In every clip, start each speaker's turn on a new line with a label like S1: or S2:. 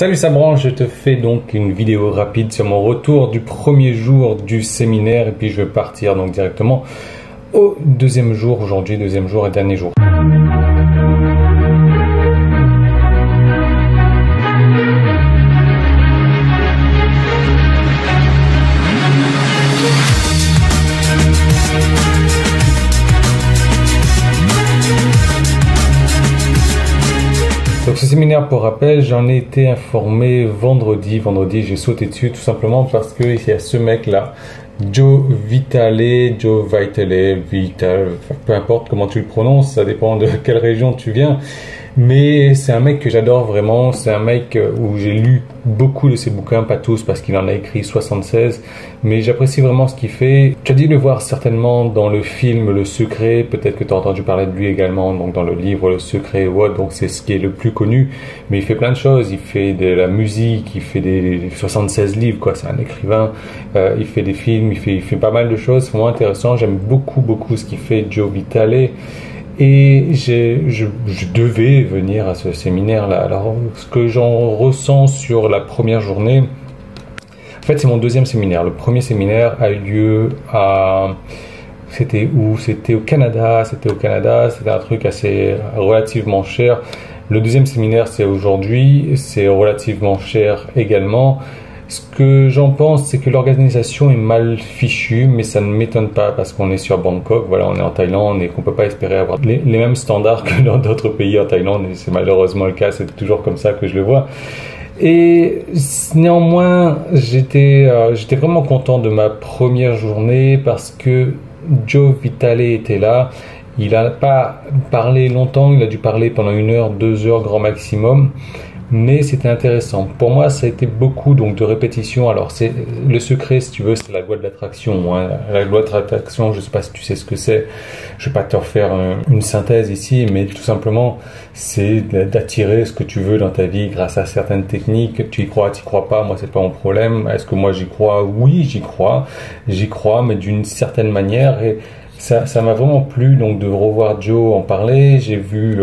S1: Salut Sabran, je te fais donc une vidéo rapide sur mon retour du premier jour du séminaire et puis je vais partir donc directement au deuxième jour aujourd'hui, deuxième jour et dernier jour. Donc ce séminaire, pour rappel, j'en ai été informé vendredi. Vendredi, j'ai sauté dessus tout simplement parce qu'il y a ce mec-là, Joe Vitale, peu importe comment tu le prononces, ça dépend de quelle région tu viens. Mais c'est un mec que j'adore vraiment, c'est un mec où j'ai lu beaucoup de ses bouquins, pas tous parce qu'il en a écrit 76, mais j'apprécie vraiment ce qu'il fait. Tu as dû le voir certainement dans le film Le Secret, peut-être que tu as entendu parler de lui également, donc dans le livre Le Secret, donc c'est ce qui est le plus connu, mais il fait plein de choses, il fait de la musique, il fait des 76 livres, quoi, c'est un écrivain, il fait des films, il fait pas mal de choses, c'est vraiment intéressant, j'aime beaucoup ce qu'il fait, Joe Vitale. Et je devais venir à ce séminaire-là. Alors, ce que j'en ressens sur la première journée, en fait, c'est mon deuxième séminaire. Le premier séminaire a eu lieu à... C'était où? C'était au Canada. C'était un truc assez relativement cher. Le deuxième séminaire, c'est aujourd'hui. C'est relativement cher également. Ce que j'en pense, c'est que l'organisation est mal fichue, mais ça ne m'étonne pas parce qu'on est sur Bangkok, voilà, on est en Thaïlande et qu'on peut pas espérer avoir les mêmes standards que dans d'autres pays en Thaïlande, et c'est malheureusement le cas, c'est toujours comme ça que je le vois. Et néanmoins, j'étais vraiment content de ma première journée parce que Joe Vitale était là. Il n'a pas parlé longtemps, il a dû parler pendant 1 heure, 2 heures grand maximum. Mais c'était intéressant. Pour moi, ça a été beaucoup donc de répétitions. Alors, c'est le secret, si tu veux, c'est la loi de l'attraction. Hein. La loi de l'attraction, je sais pas si tu sais ce que c'est. Je vais pas te refaire une synthèse ici, mais tout simplement, c'est d'attirer ce que tu veux dans ta vie grâce à certaines techniques. Tu y crois, tu y crois pas. Moi, c'est pas mon problème. Est-ce que moi j'y crois? Oui, j'y crois. J'y crois, mais d'une certaine manière. Et ça m'a vraiment plu donc de revoir Joe en parler. J'ai vu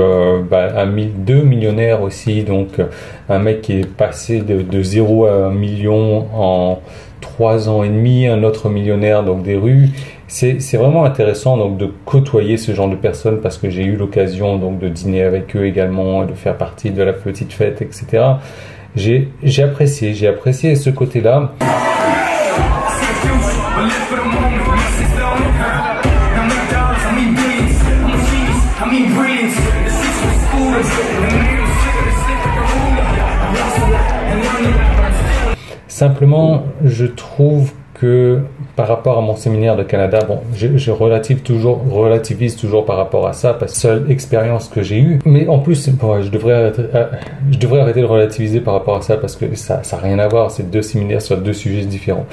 S1: deux millionnaires aussi, donc un mec qui est passé de 0 à 1 million en 3 ans et demi, un autre millionnaire donc des rues. C'est vraiment intéressant donc de côtoyer ce genre de personnes parce que j'ai eu l'occasion donc de dîner avec eux également, de faire partie de la petite fête, etc. J'ai apprécié ce côté-là. Simplement, je trouve que par rapport à mon séminaire de Canada, bon, je relativise toujours par rapport à ça, parce que c'est la seule expérience que j'ai eue. Mais en plus, bon, je devrais arrêter de relativiser par rapport à ça, parce que ça n'a rien à voir, c'est 2 séminaires sur 2 sujets différents.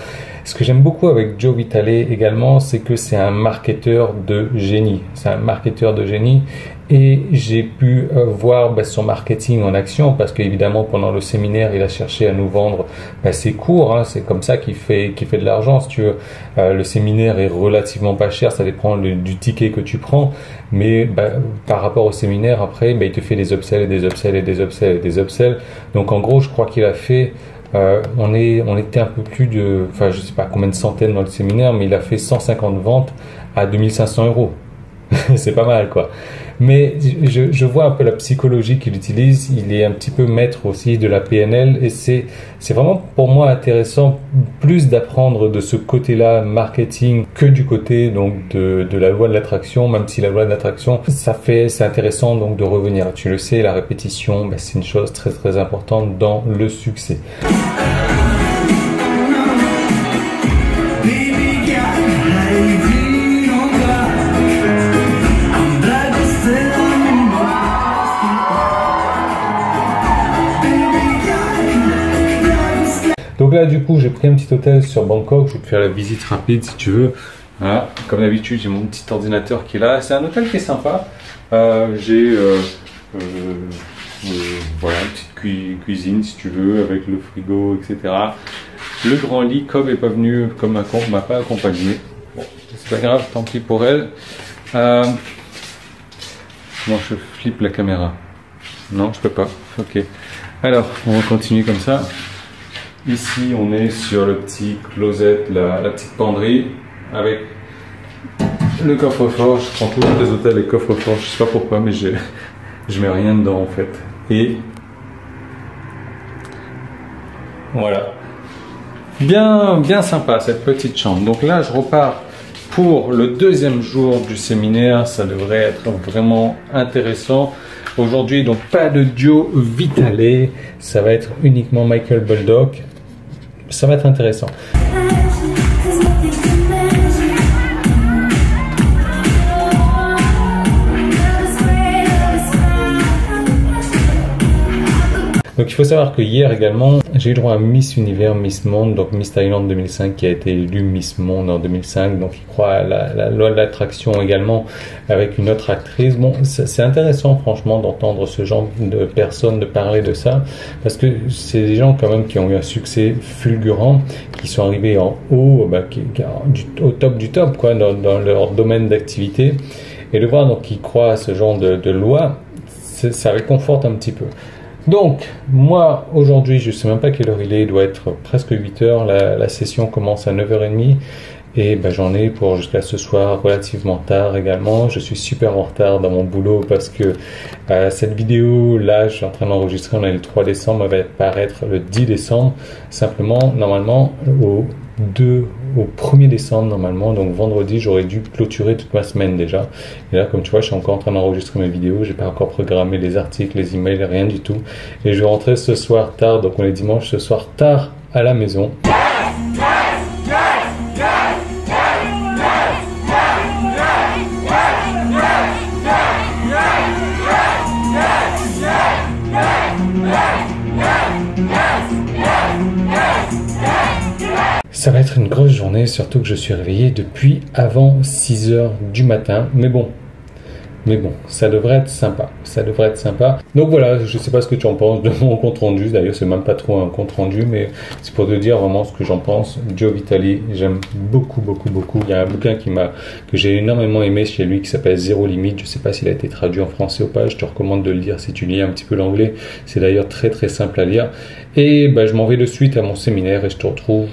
S1: Ce que j'aime beaucoup avec Joe Vitale également, c'est que c'est un marketeur de génie. C'est un marketeur de génie. Et j'ai pu voir son marketing en action parce qu'évidemment pendant le séminaire il a cherché à nous vendre ses cours, hein, c'est comme ça qu'il fait de l'argent si tu veux. Le séminaire est relativement pas cher, ça dépend du ticket que tu prends, mais par rapport au séminaire après il te fait des upsells et des upsells et des upsells et des upsells. Donc en gros je crois qu'il a fait on était un peu plus de, enfin je sais pas combien de centaines dans le séminaire, mais il a fait 150 ventes à 2500 €. C'est pas mal quoi. Mais je vois un peu la psychologie qu'il utilise. Il est un petit peu maître aussi de la PNL et c'est vraiment pour moi intéressant plus d'apprendre de ce côté-là marketing que du côté donc de la loi de l'attraction, même si la loi de l'attraction c'est intéressant donc de revenir. Tu le sais, la répétition c'est une chose très importante dans le succès. Donc là, du coup, j'ai pris un petit hôtel sur Bangkok. Je vais te faire la visite rapide si tu veux. Voilà. Comme d'habitude, j'ai mon petit ordinateur qui est là. C'est un hôtel qui est sympa. J'ai voilà, une petite cuisine si tu veux, avec le frigo, etc. Le grand lit, Cobb n'est pas venu, comme m'a pas accompagné. Bon, c'est pas grave, tant pis pour elle. Moi, je flippe la caméra. Non, je peux pas. Ok. Alors, on va continuer comme ça. Ici, on est sur le petit closet, la petite penderie, avec le coffre-fort. Je prends toujours les hôtels les coffres-forts, je sais pas pourquoi, mais je mets rien dedans en fait. Et voilà. Bien sympa cette petite chambre. Donc là, je repars pour le deuxième jour du séminaire. Ça devrait être vraiment intéressant. Aujourd'hui, donc pas de duo Vitale. Ça va être uniquement Michael Bulldog. Ça va être intéressant. Donc il faut savoir que hier également, j'ai eu droit à Miss Univers, Miss Monde, donc Miss Thaïlande 2005 qui a été élue Miss Monde en 2005. Donc il croit à la loi de l'attraction également avec une autre actrice. Bon, c'est intéressant franchement d'entendre ce genre de personnes de parler de ça parce que c'est des gens quand même qui ont eu un succès fulgurant, qui sont arrivés en haut, au top du top quoi, dans leur domaine d'activité. Et de voir donc qu'ils croient à ce genre de loi, ça réconforte un petit peu. Donc, moi, aujourd'hui, je ne sais même pas quelle heure il doit être presque 8 heures, la session commence à 9h30 et j'en ai pour jusqu'à ce soir relativement tard également. Je suis super en retard dans mon boulot parce que cette vidéo, là, je suis en train d'enregistrer, on est le 3 décembre, elle va paraître le 10 décembre, simplement, normalement, au 1er décembre normalement, donc vendredi j'aurais dû clôturer toute ma semaine déjà. Et là comme tu vois je suis encore en train d'enregistrer mes vidéos, j'ai pas encore programmé les articles, les emails, rien du tout. Et je vais rentrer ce soir tard, donc on est dimanche, ce soir tard à la maison. Ça va être une grosse journée, surtout que je suis réveillé depuis avant 6 heures du matin. Mais bon, ça devrait être sympa. Ça devrait être sympa. Donc voilà, je sais pas ce que tu en penses de mon compte rendu. D'ailleurs, c'est même pas trop un compte rendu, mais c'est pour te dire vraiment ce que j'en pense. Joe Vitale, j'aime beaucoup. Il y a un bouquin que j'ai énormément aimé chez lui qui s'appelle Zéro Limite. Je sais pas s'il a été traduit en français ou pas. Je te recommande de le lire si tu lis un petit peu l'anglais. C'est d'ailleurs très simple à lire. Et je m'en vais de suite à mon séminaire et je te retrouve.